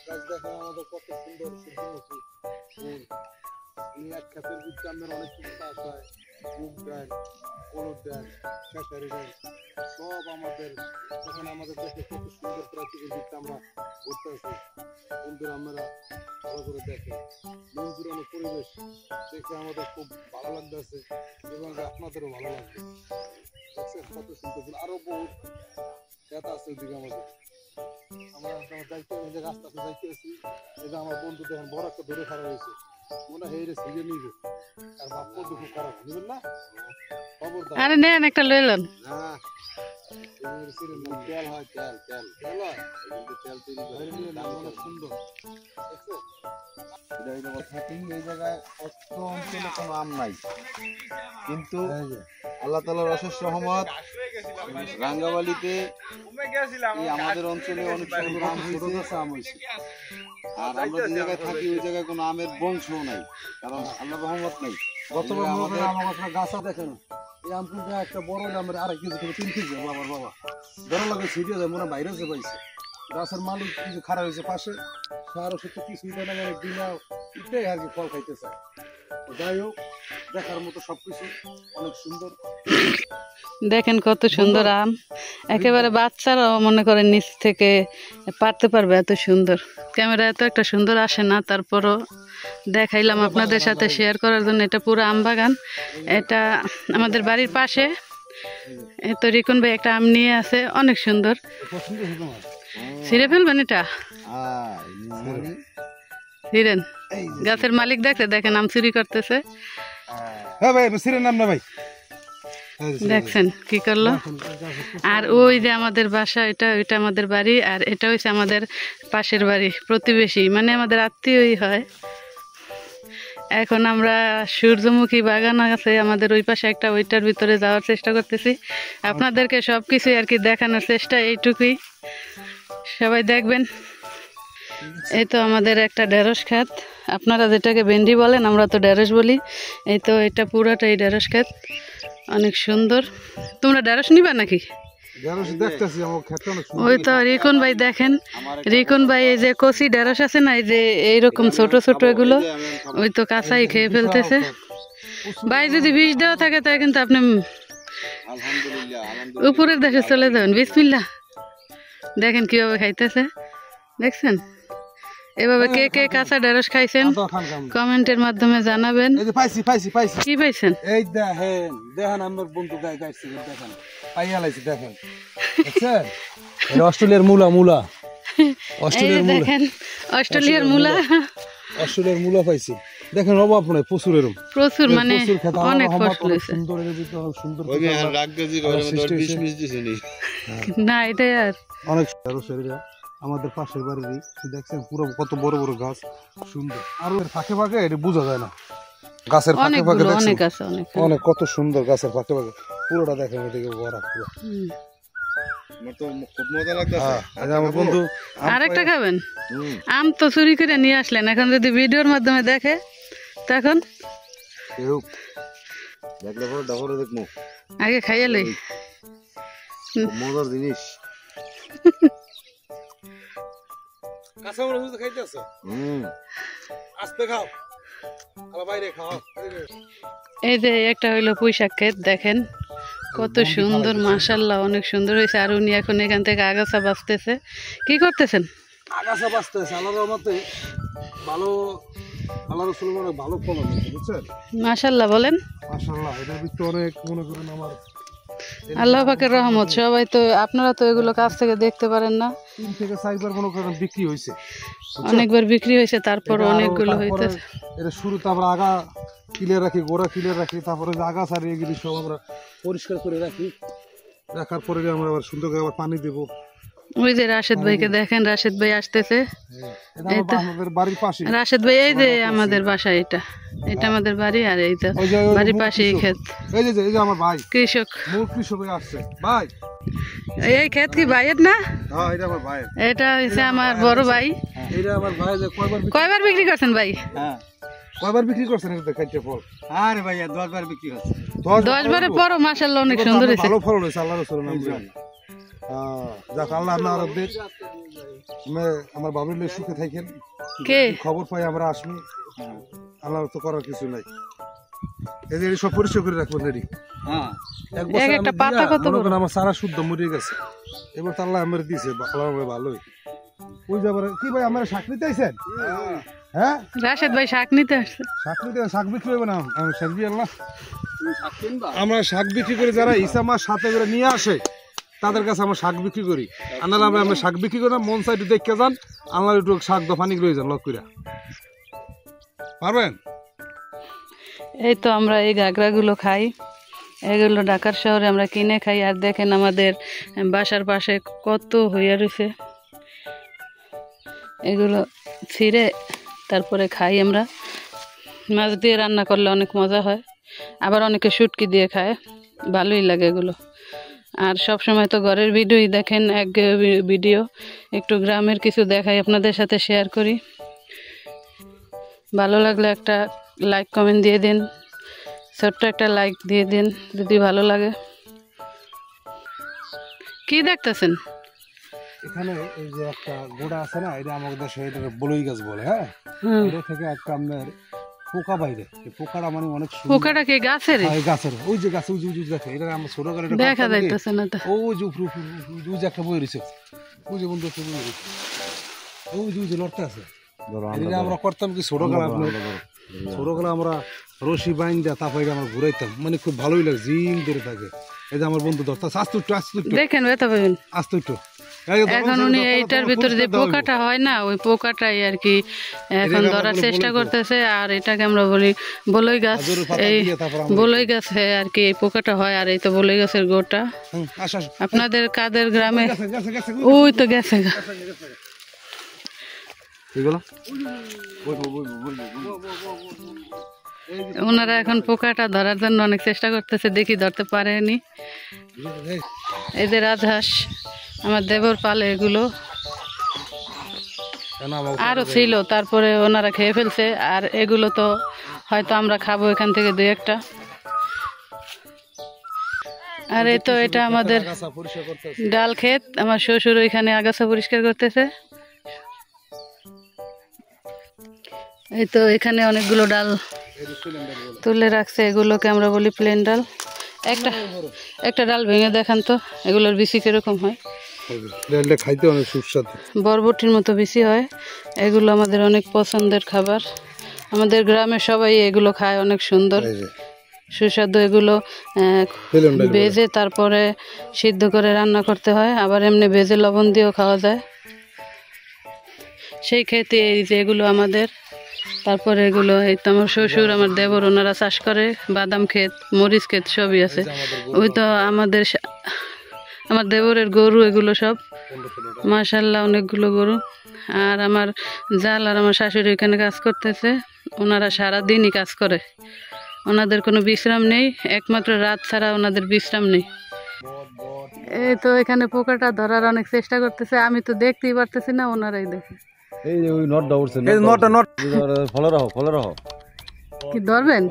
গাছ দেখেন আমাদের কত সুন্দর সূর্যমুখী ফুল। এই এক ক্ষেতের ভিতরে আমাদের অনেক কিছু চাষ হয়, মুগ ডাল, হলুদ ডাল, খেসারি ডাল, সব আমাদের এখানে আমাদের দেশে কত সুন্দর প্রাকৃতিক ভিত্তি আমরা ঘুরতে আসি। বন্ধুরা আমরা ভালো করে দেখে মন জুড়ানো পরিবেশ দেখে আমাদের খুব ভালো লাগতেছে এবং আপনাদেরও ভালো লাগবে। দেখছেন কত সুন্দর, আরো বহুত ক্ষেত আছে ওইদিকে আমাদের। আমরা যাইতে যে রাস্তাতে যাইতে আছি, এটা আমার বন্ধু দেখেন বড় একটা ধরে খারাপ হয়েছে, মনে হয় এটা সিজে নিবে আর বাপ খুব খারাপ নেবেন না, খবরদার। আরে নেন একটা লইলেন। হ্যাঁ তেল হয়, তেল তেল তেল হয়, তেল তৈরি অনেক সুন্দর। এই জায়গায় অত অঞ্চলে কোনো আম নাই, কিন্তু আল্লাহ তাআলার অশেষ রহমত রাঙ্গাবালিতে আমাদের অঞ্চলে অনেক সুন্দর আম হয়েছে। আর আমরা যে জায়গায় থাকি ওই জায়গায় কোনো আমের বংশও নাই, কারণ আল্লাহর রহমত নাই। গতবার আমার গাছা দেখেন, এই আম কিন্তু একটা বড় আমের 2.5 কেজি থেকে 3 কেজি বাবার বাবা ধরা লাগে ছিটিয়ে যায়, মনে বাইরে যে পাইছে। গাছের মালিক কিছু খারাপ হয়েছে পাশে, সারও সত্যি কিছু না, মানে বিনা এটাই আর কি ফল খাইতে চায়। যাই হোক, দেখার মতো সবকিছু অনেক সুন্দর। দেখেন কত সুন্দর আম, একেবারে বাচ্চারাও মনে করেন নিচ থেকে পারতে পারবে, এত সুন্দর। ক্যামেরা এত একটা সুন্দর আসে না, তারপরও দেখাইলাম আপনাদের সাথে শেয়ার করার জন্য। এটা পুরো আম বাগান, এটা আমাদের বাড়ির পাশে। তো রিকন ভাই একটা আম নিয়ে আছে, অনেক সুন্দর। ছিঁড়ে ফেলবেন এটা, ছিঁড়েন। গাছের মালিক দেখছে, দেখেন আম চুরি করতেছে। দেখছেন কি করলো। আর ওই যে আমাদের বাসা, এটা আমাদের বাড়ি, আর এটা হচ্ছে আমাদের পাশের বাড়ি, প্রতিবেশী, মানে আমাদের আত্মীয়ই হয়। এখন আমরা সূর্যমুখী বাগান আছে আমাদের ওই পাশে একটা, ওইটার ভিতরে যাওয়ার চেষ্টা করতেছি। আপনাদেরকে সবকিছু আর কি দেখানোর চেষ্টা, এইটুকুই। সবাই দেখবেন। এই তো আমাদের একটা ঢেঁড়স ক্ষেত, আপনারা যেটাকে ভেন্ডি বলেন, আমরা তো ঢেঁড়স বলি। এই তো এটা পুরাটাই ঢেঁড়স ক্ষেত, অনেক সুন্দর। তোমরা ঢেঁড়স নিবা নাকি? ওই তো রিকন ভাই দেখেন, রিকন ভাই এই যে কচি ঢেঁড়স আছে না, এই যে এইরকম ছোট ছোট এগুলো, ওই তো কাঁচাই খেয়ে ফেলতেছে। ভাই যদি বিষ দেওয়া থাকে তাই কিন্তু আপনি উপরের দেশে চলে যাবেন। বিসমিল্লাহ। দেখেন কিভাবে খাইতেছে, দেখছেন? এভাবে কে কে কাঁচা ঢেঁড়স খাইছেন কমেন্টের মাধ্যমে জানাবেন। কি পাইছেন? এই দেখেন, দেখেন আমার বন্ধু গায়ে গাইছে, দেখেন পাইয়া লাইছে, দেখেন দেখছেন? এটা অস্ট্রেলিয়ার মূলা, মূলা অস্ট্রেলিয়ার মূলা, দেখেন অস্ট্রেলিয়ার মূলা, অস্ট্রেলিয়ার মূলা পাইছি। দেখেন অভাব নাই, প্রচুর এরকম প্রচুর, মানে অনেক ফসল হয়েছে। সুন্দর এর ভিতরে সুন্দর না, এটা আর অনেক আমাদের পাশের বাড়িরই, দেখছেন পুরো কত বড় বড় গাছ, সুন্দর। আর এর ফাঁকে ফাঁকে এটা বোঝা যায় না, গাছের ফাঁকে ফাঁকে অনেক আছে, অনেক কত সুন্দর গাছের ফাঁকে ফাঁকে পুরোটা দেখেন, এদিকে ভরা পুরো। আমার বন্ধু আরেকটা খাবেন? আম তো চুরি করে নিয়ে আসলেন, এখন যদি ভিডিওর মাধ্যমে দেখে তখন আগে খাইয়ে লই, মজার জিনিস। এই যে একটা হইলো পুঁইশাক ক্ষেত, দেখেন কত সুন্দর, মাশাআল্লাহ অনেক সুন্দর হয়েছে। আর উনি এখন এখান থেকে আগাছা বাঁচতেছে। কি করতেছেন? আগাছা বাঁচতেছে, আল্লাহর রহমতে ভালো, আল্লাহর রাসূলের অনেক ভালো ফলন হয়েছে, বুঝছেন? মাশাআল্লাহ বলেন। মাশাআল্লাহ, এটার ভিতরে অনেক মনে করেন আমার আল্লাহ পাকের রহমত। সবাই তো, আপনারা তো এগুলো কাছ থেকে দেখতে পারেন না। 3 থেকে 4 বার মনে করেন বিক্রি হয়েছে, অনেকবার বিক্রি হয়েছে, তারপর অনেকগুলো হইতেছে। এটা শুরুতে আমরা আগা ক্লিয়ার রাখি, গোড়া ক্লিয়ার রাখি, তারপরে আগা সারিয়ে গেলে সব আমরা পরিষ্কার করে রাখি। রাখার পরে আমরা আবার সুন্দর করে আবার পানি দেবো। ওই যে রাশেদ ভাইকে দেখেন, রাশেদ ভাই আসতেছে। আমাদের বাড়ির পাশে রাশেদ ভাই, এই যে আমাদের বাসা, এটা আমাদের বাড়ি, আর এই তো বাড়ির পাশেই ক্ষেত। এই যে আমার ভাই কৃষক, মূল কৃষক আসছে ভাই। এই ক্ষেত কি ভাইয়ের না? হ্যাঁ, এটা আমার ভাই। এটা হচ্ছে আমার বড় ভাই। এটা আমার ভাই। কয়বার বিক্রি করছেন ভাই? হ্যাঁ, কয়বার বিক্রি করছেন এটা খাইতে ফল? আরে ভাই 10 বার বিক্রি করছে। 10 বারে পরও মাশাআল্লাহ অনেক সুন্দর হয়েছে, ভালো ফলন হয়েছে, আল্লাহর রাসূলের নাম। যাক আল্লাহ আপনাদের আমার বাবুর লোক সুখে থাকেন। কে খবর পাই আমরা আসবো, আল্লাহ তো করার কিছু নাই। এদের সব পরিষ্কার করে রাখবেন রেডি। এক একটা পাতা কত বড়। আমার সারা শুদ্ধ মরে গেছে, এবার তো আল্লাহ আমার দিছে ভালোই। ওই যাবার কি ভাই আমরা শাক নিতে আইছেন? হ্যাঁ রাশেদ ভাই শাক নিতে আসছে। শাক বিক্রি হবে না, আমরা শাক বিক্রি করে যারা ইসা মাছ সাথে করে নিয়ে আসে তাদের কাছে আমরা শাক বিক্রি করি। আনালে আমরা শাক বিক্রি করি না, মন সাইড দেখে যান, আল্লাহ একটু শাক দফানি রয়ে যান লক করে পারবেন। এই তো আমরা এই গাগরাগুলো খাই, এগুলো ঢাকার শহরে আমরা কিনে খাই। আর দেখেন আমাদের বাসার পাশে কত হইয়া রয়েছে, এগুলো ছিঁড়ে তারপরে খাই আমরা। মাছ দিয়ে রান্না করলে অনেক মজা হয়, আবার অনেকে শুটকি দিয়ে খায়, ভালোই লাগে এগুলো। আর সব সময় তো ঘরের ভিডিওই দেখেন, এক ভিডিও একটু গ্রামের কিছু দেখাই, আপনাদের সাথে শেয়ার করি। ভালো লাগলে একটা লাইক কমেন্ট দিয়ে দিন, ছোট্ট একটা লাইক দিয়ে দিন যদি ভালো লাগে। কি দেখতেছেন? এখানে এই যে একটা গোড়া আছে না, এটা আমাদের দেশে এটাকে বলই গাছ বলে। হ্যাঁ, এটা থেকে একটা আপনার পোকা বাইরে, পোকাটা মানে অনেক পোকাটা কি গাছের? গাছের ওই যে গাছ, ওই যে দেখে এটা আমরা ছোট করে দেখা যাইতেছে না তো। ওই যে ওই যে একটা বই রয়েছে, ওই যে বন্ধু একটা বই রয়েছে, ওই যে লড়তে আছে। এটা আমরা করতাম কি ছোটবেলা, ছোটবেলা আমরা রশি বাইন দেয়া তারপরে আমরা ঘুরাইতাম, মানে খুব ভালোই লাগে, জিম ধরে থাকে। এই যে আমার বন্ধু ধরতে আস্তে একটু দেখেন ব্যথা পাবেন আস্তে একটু। এখন উনি এইটার ভিতরে যে পোকাটা হয় না, ওই পোকাটাই আর কি এখন ধরার চেষ্টা করতেছে। আর এটাকে আমরা বলি বলই গাছ, এই বলই গাছে আর কি এই পোকাটা হয়। আর এই তো বলই গাছের গোটা। আপনাদের কাদের গ্রামে ওই তো গেছে ওনারা এখন পোকাটা ধরার জন্য অনেক চেষ্টা করতেছে, দেখি ধরতে পারেনি। এদের রাজহাঁস আমার দেবর পালে, এগুলো আরো ছিল, তারপরে ওনারা খেয়ে ফেলছে। আর এগুলো তো হয়তো আমরা খাবো এখান থেকে দুই একটা। আর এই তো এটা আমাদের ডাল ক্ষেত, আমার শ্বশুর ওইখানে আগাছা পরিষ্কার করতেছে। এই তো এখানে অনেকগুলো ডাল তুলে রাখছে, এগুলোকে আমরা বলি প্লেন ডাল। একটা ডাল ভেঙে দেখান তো, এগুলোর বিচি কিরকম হয়? ডালটা খাইতে অনেক সুস্বাদু, বরবটির মতো বিচি হয়। এগুলো আমাদের অনেক পছন্দের খাবার, আমাদের গ্রামে সবাই এগুলো খায়, অনেক সুন্দর সুস্বাদু। এগুলো ভেজে তারপরে সিদ্ধ করে রান্না করতে হয়, আবার এমনি ভেজে লবণ দিয়েও খাওয়া যায়। সেই ক্ষেতে এই যে এগুলো আমাদের। তারপরে এগুলো এই তো আমার শ্বশুর আমার দেবর ওনারা চাষ করে, বাদাম ক্ষেত, মরিচ ক্ষেত সবই আছে। ওই তো আমার দেবরের গরু, এগুলো সব মাশাআল্লাহ অনেকগুলো গরু। আর আমার জাল আর আমার শাশুড়ি এখানে কাজ করতেছে, ওনারা সারাদিনই কাজ করে, ওনাদের কোনো বিশ্রাম নেই, একমাত্র রাত ছাড়া ওনাদের বিশ্রাম নেই। এই তো এখানে পোকাটা ধরার অনেক চেষ্টা করতেছে, আমি তো দেখতেই পারতেছি না, ওনারাই দেখে। এই যে ওই নটটা উঠছে, নটটা ফলো রাখো কি ধরবেন?